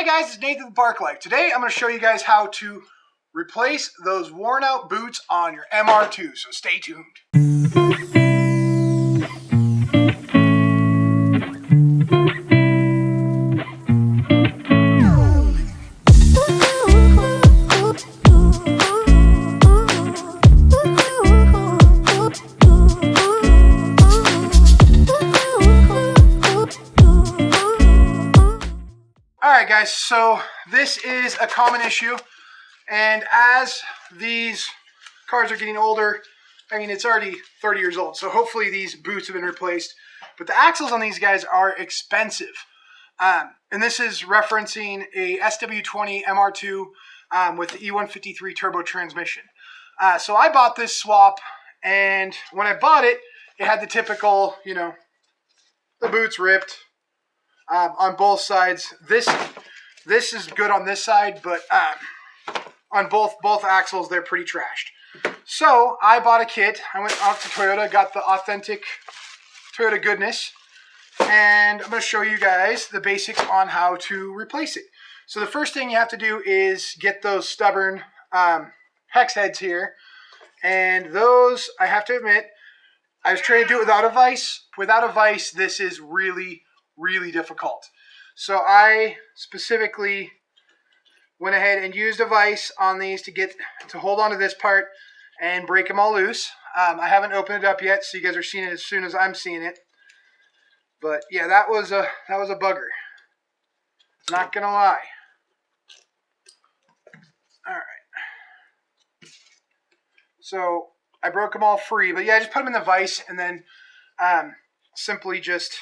guys, it's Nathan the Park Life. Today I'm going to show you guys how to replace those worn out boots on your mr2, so stay tuned. Alright guys, so this is a common issue, and as these cars are getting older, I mean it's already 30 years old, so hopefully these boots have been replaced, but the axles on these guys are expensive. And this is referencing a SW20 MR2 with the e153 turbo transmission. So I bought this swap, and when I bought it, it had the typical, you know, the boots ripped on both sides. This is good on this side, but on both axles, they're pretty trashed. So I bought a kit. I went out to Toyota, got the authentic Toyota goodness, and I'm going to show you guys the basics on how to replace it. So the first thing you have to do is get those stubborn hex heads here, and those, I have to admit, I was trying to do it without a vise. Without a vise, this is really difficult. So I specifically went ahead and used a vise on these to hold on to this part and break them all loose. I haven't opened it up yet, so you guys are seeing it as soon as I'm seeing it. But yeah, that was a bugger. Not gonna lie. All right. So I broke them all free, but yeah, I just put them in the vise and then simply just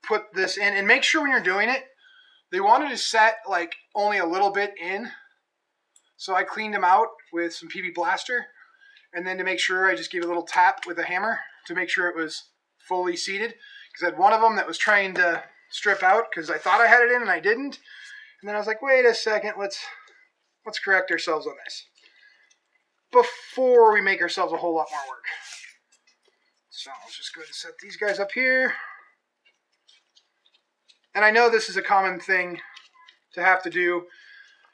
put this in, and make sure when you're doing it, they wanted to set like only a little bit in, so I cleaned them out with some PB Blaster, and then to make sure I just gave a little tap with a hammer to make sure it was fully seated, because I had one of them that was trying to strip out because I thought I had it in and I didn't, and then I was like, wait a second, let's correct ourselves on this before we make ourselves a whole lot more work. So let's just go ahead and set these guys up here. And I know this is a common thing to have to do.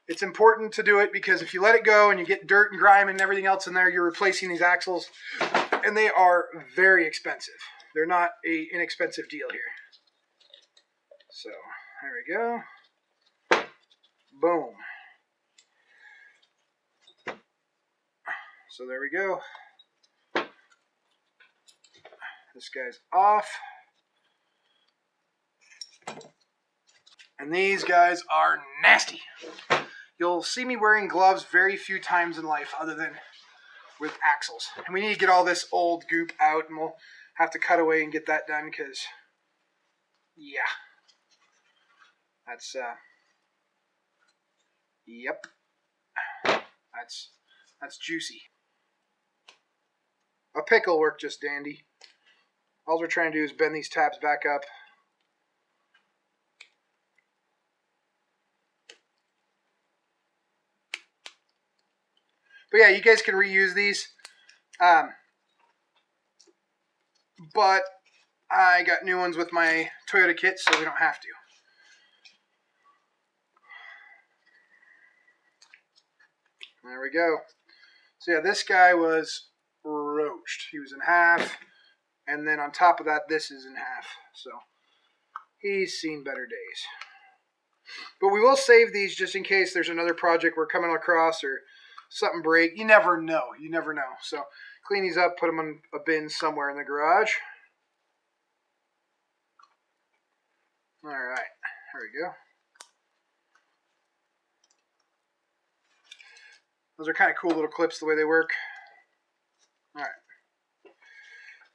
It's important to do it because if you let it go and you get dirt and grime and everything else in there, you're replacing these axles, and they are very expensive. They're not an inexpensive deal here. So there we go. Boom. So there we go. This guy's off. And these guys are nasty. You'll see me wearing gloves very few times in life other than with axles. And we need to get all this old goop out, and we'll have to cut away and get that done because, yeah. That's, yep. That's juicy. A pick will work just dandy. All we're trying to do is bend these tabs back up. But yeah, you guys can reuse these. But I got new ones with my Toyota kit, so we don't have to. There we go. So yeah, this guy was roached. He was in half. And then on top of that, this is in half. So he's seen better days. But we will save these just in case there's another project we're coming across or something break. You never know. You never know. So clean these up, put them in a bin somewhere in the garage. All right. There we go. Those are kind of cool little clips the way they work. All right.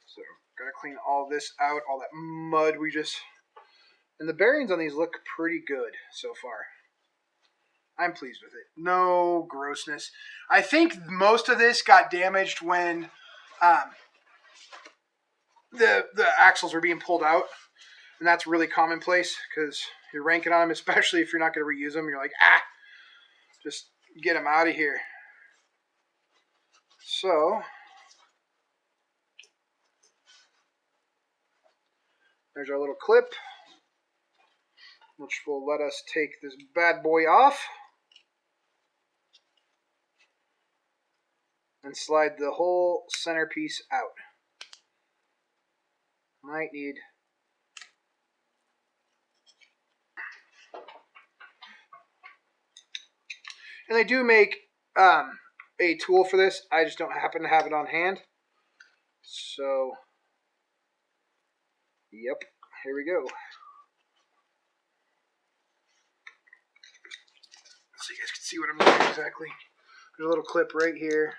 So gotta clean all this out, all that mud we just... And the bearings on these look pretty good so far. I'm pleased with it. No grossness. I think most of this got damaged when the axles were being pulled out. And that's really commonplace because you're ranking on them, especially if you're not going to reuse them. You're like, just get them out of here. So there's our little clip. which will let us take this bad boy off and slide the whole centerpiece out. Might need and they do make a tool for this. I just don't happen to have it on hand. So, yep, here we go. So you guys can see what I'm doing exactly. There's a little clip right here.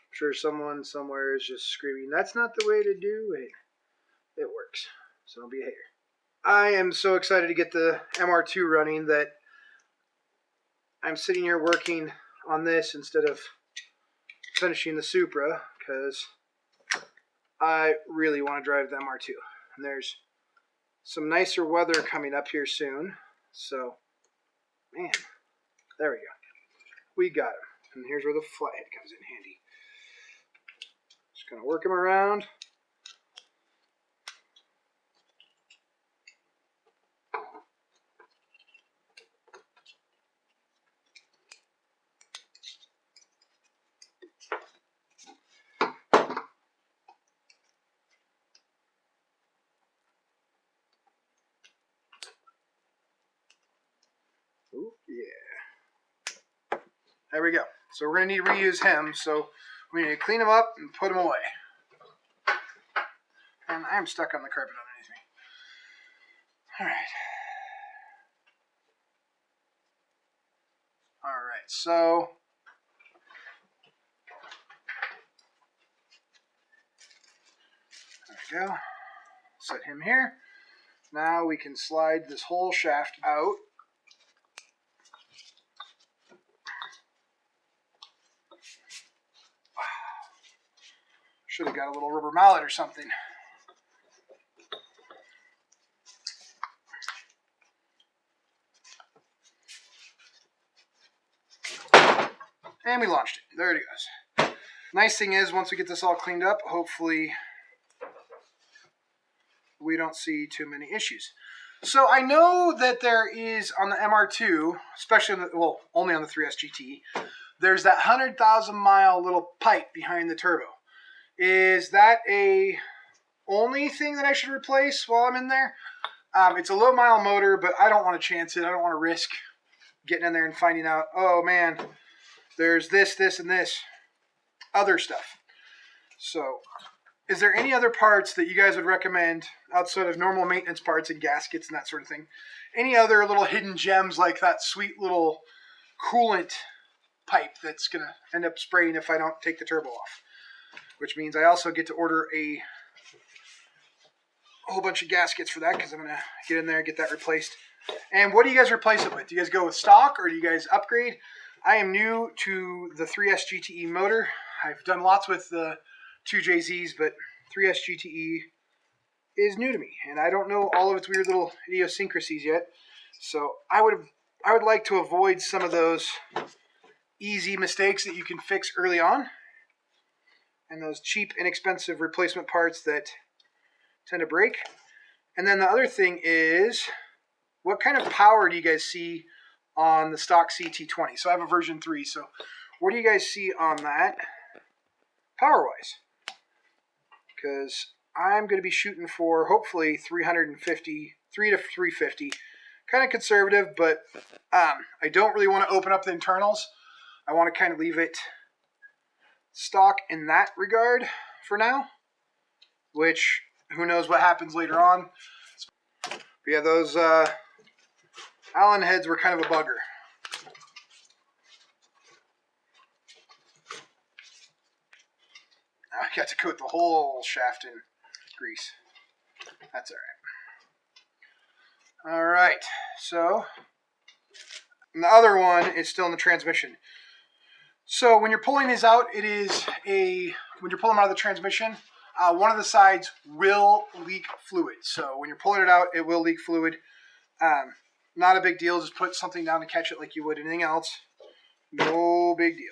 I'm sure someone somewhere is just screaming, "That's not the way to do it." It works. So don't be a hater. I am so excited to get the MR2 running that I'm sitting here working on this instead of finishing the Supra, because I really want to drive the MR2. And there's some nicer weather coming up here soon. So, man, there we go. We got him. And here's where the flathead comes in handy. Just going to work him around. Ooh, yeah. There we go. So we're going to need to reuse him. So we need to clean him up and put him away. And I'm stuck on the carpet underneath me. Alright. Alright, so there we go. Set him here. Now we can slide this whole shaft out. Should have got a little rubber mallet or something. And we launched it. There it goes. Nice thing is, once we get this all cleaned up, hopefully we don't see too many issues. So I know that there is on the MR2, especially on the, well, only on the 3S GT, there's that 100,000 mile little pipe behind the turbo. Is that a only thing that I should replace while I'm in there? It's a low mile motor, but I don't want to chance it. I don't want to risk getting in there and finding out, oh man, there's this, this, and this other stuff. So, is there any other parts that you guys would recommend outside of normal maintenance parts and gaskets and that sort of thing? Any other little hidden gems like that sweet little coolant pipe that's going to end up spraying if I don't take the turbo off? Which means I also get to order a whole bunch of gaskets for that, because I'm going to get in there and get that replaced. And what do you guys replace it with? Do you guys go with stock or do you guys upgrade? I am new to the 3S GTE motor. I've done lots with the 2JZs, but 3S GTE is new to me, and I don't know all of its weird little idiosyncrasies yet. So I would like to avoid some of those easy mistakes that you can fix early on, and those cheap, inexpensive replacement parts that tend to break. And then the other thing is, what kind of power do you guys see on the stock CT20? So I have a version 3, so what do you guys see on that power-wise? Because I'm going to be shooting for hopefully 3 to 350. Kind of conservative, but I don't really want to open up the internals. I want to kind of leave it stock in that regard for now, which who knows what happens later on. But yeah, those Allen heads were kind of a bugger. Now I got to coat the whole shaft in grease. That's alright. Alright, so and the other one is still in the transmission. So when you're pulling these out, when you're pulling them out of the transmission, one of the sides will leak fluid. So when you're pulling it out, it will leak fluid. Not a big deal. Just put something down to catch it like you would anything else. No No big deal.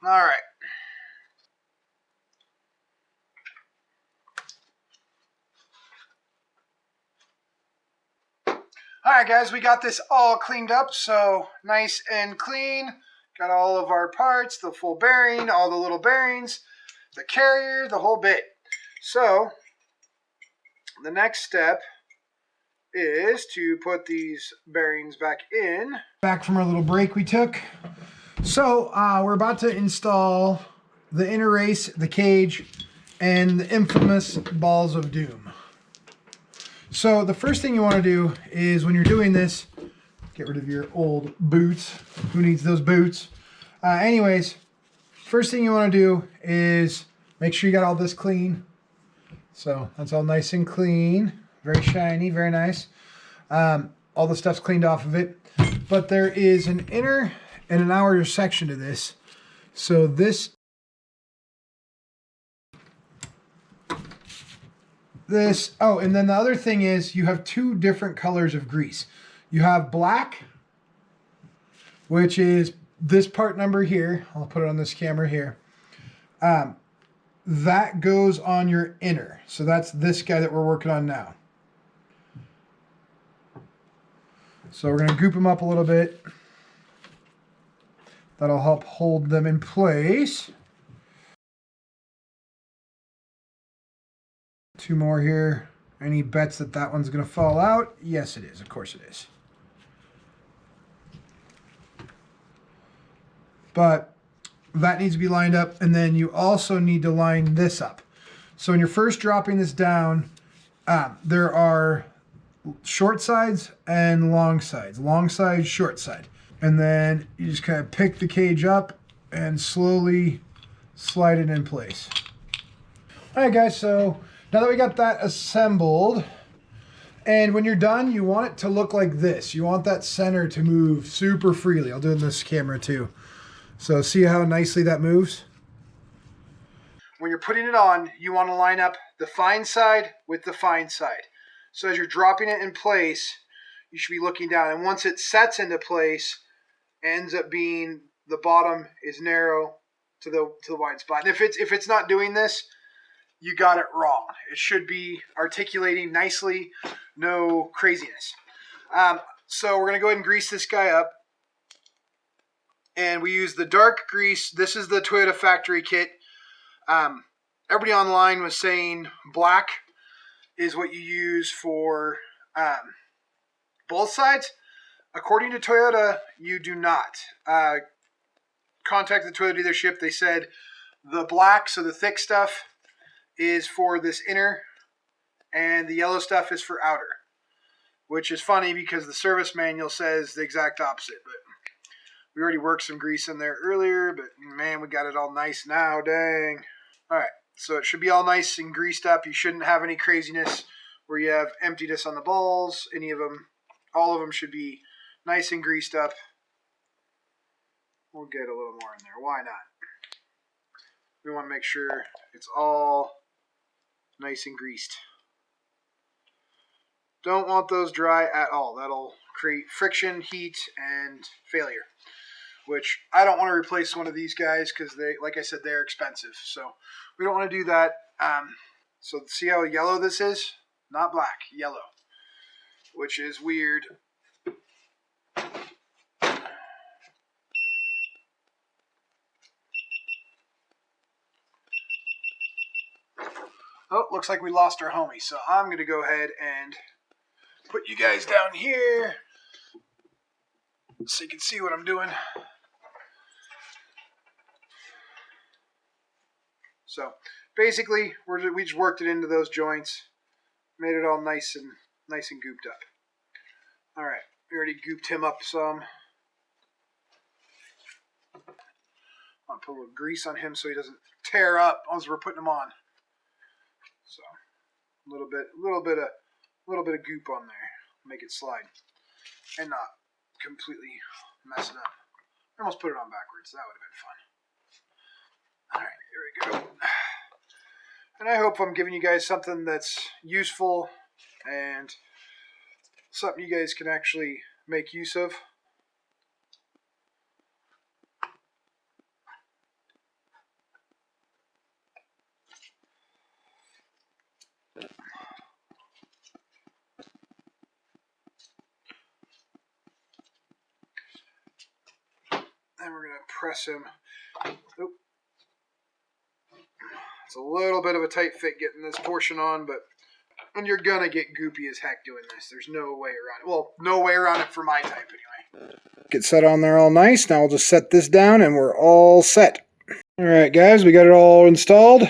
All right. All right, guys, we got this all cleaned up, so nice and clean. Got all of our parts, the full bearing, all the little bearings, the carrier, the whole bit. So the next step is to put these bearings back in. Back from our little break we took. So we're about to install the inner race, the cage, and the infamous balls of doom. So the first thing you want to do is when you're doing this, get rid of your old boots. Who needs those boots? Anyways, first thing you want to do is make sure you got all this clean. So that's all nice and clean, very shiny, very nice. All the stuff's cleaned off of it. But there is an inner and an outer section to this. So this, oh, and then the other thing is you have two different colors of grease. You have black, which is this part number here. I'll put it on this camera here. That goes on your inner. So that's this guy that we're working on now. So we're going to goop them up a little bit. That'll help hold them in place. Two more here. Any bets that that one's going to fall out? Yes, it is. Of course it is. But that needs to be lined up, and then you also need to line this up. So when you're first dropping this down, there are short sides and long sides. Long side, short side. And then you just kind of pick the cage up and slowly slide it in place. All right, guys, so now that we got that assembled, and when you're done, you want it to look like this. You want that center to move super freely. I'll do it in this camera too. So see how nicely that moves? When you're putting it on, you want to line up the fine side with the fine side. So as you're dropping it in place, you should be looking down. And once it sets into place, it ends up being the bottom is narrow to the wide spot. And if it's not doing this, you got it wrong. It should be articulating nicely, no craziness. So we're going to go ahead and grease this guy up. And we use the dark grease. This is the Toyota factory kit. Everybody online was saying black is what you use for both sides. According to Toyota, you do not. Contact the Toyota dealership. They said the black, so the thick stuff, is for this inner, and the yellow stuff is for outer. Which is funny because the service manual says the exact opposite. But we already worked some grease in there earlier, but man, we got it all nice now, dang. All right, so it should be all nice and greased up. You shouldn't have any craziness where you have emptiness on the balls, any of them. All of them should be nice and greased up. We'll get a little more in there, why not? We want to make sure it's all nice and greased. Don't want those dry at all. That'll create friction, heat, and failure. Which I don't want to replace one of these guys because they, like I said, they're expensive. So we don't want to do that. So see how yellow this is? Not black, yellow. Which is weird. Oh, looks like we lost our homie. So I'm going to go ahead and put you guys down here so you can see what I'm doing. So basically, we just worked it into those joints, made it all nice and gooped up. All right, we already gooped him up some. I'll put a little grease on him so he doesn't tear up as we're putting him on. So a little bit of goop on there, make it slide, and not completely mess it up. I almost put it on backwards. That would have been fun. All right, here we go. And I hope I'm giving you guys something that's useful and something you guys can actually make use of. and we're going to press him. Oop. It's a little bit of a tight fit getting this portion on, but and you're going to get goopy as heck doing this. There's no way around it. Well, no way around it for my type anyway. Get set on there all nice. Now we'll just set this down and we're all set. All right, guys, we got it all installed.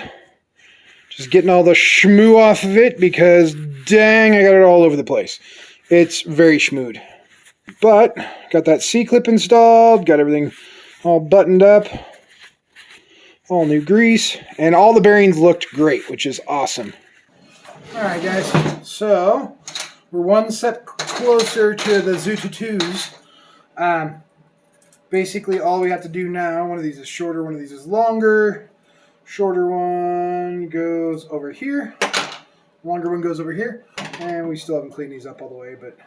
Just getting all the schmoo off of it because, dang, I got it all over the place. It's very schmooed. But, got that C-clip installed, got everything all buttoned up. All new grease, and all the bearings looked great, which is awesome. Alright guys, so we're one step closer to the ZU-2s. Basically all we have to do now, one of these is shorter, one of these is longer. Shorter one goes over here, longer one goes over here, and we still haven't cleaned these up all the way, but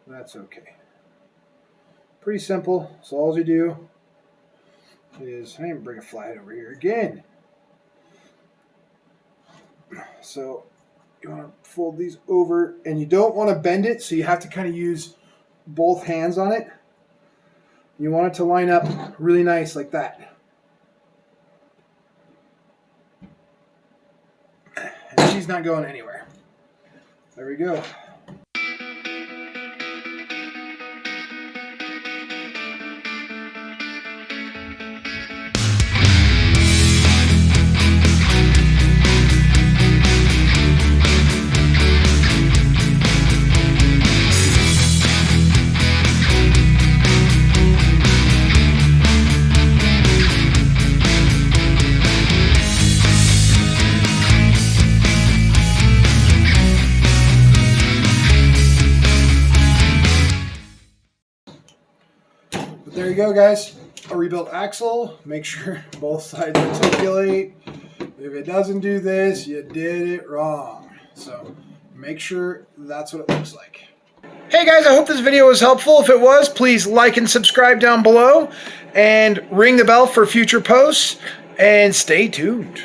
that's okay. Pretty simple, so all you do is, I didn't bring a flathead over here again. So you want to fold these over, and you don't want to bend it, so you have to kind of use both hands on it. You want it to line up really nice like that. And she's not going anywhere. There we go. There you go, guys. A rebuilt axle. Make sure both sides articulate. If it doesn't do this, you did it wrong. So make sure that's what it looks like. Hey guys, I hope this video was helpful. If it was, please like and subscribe down below and ring the bell for future posts and stay tuned.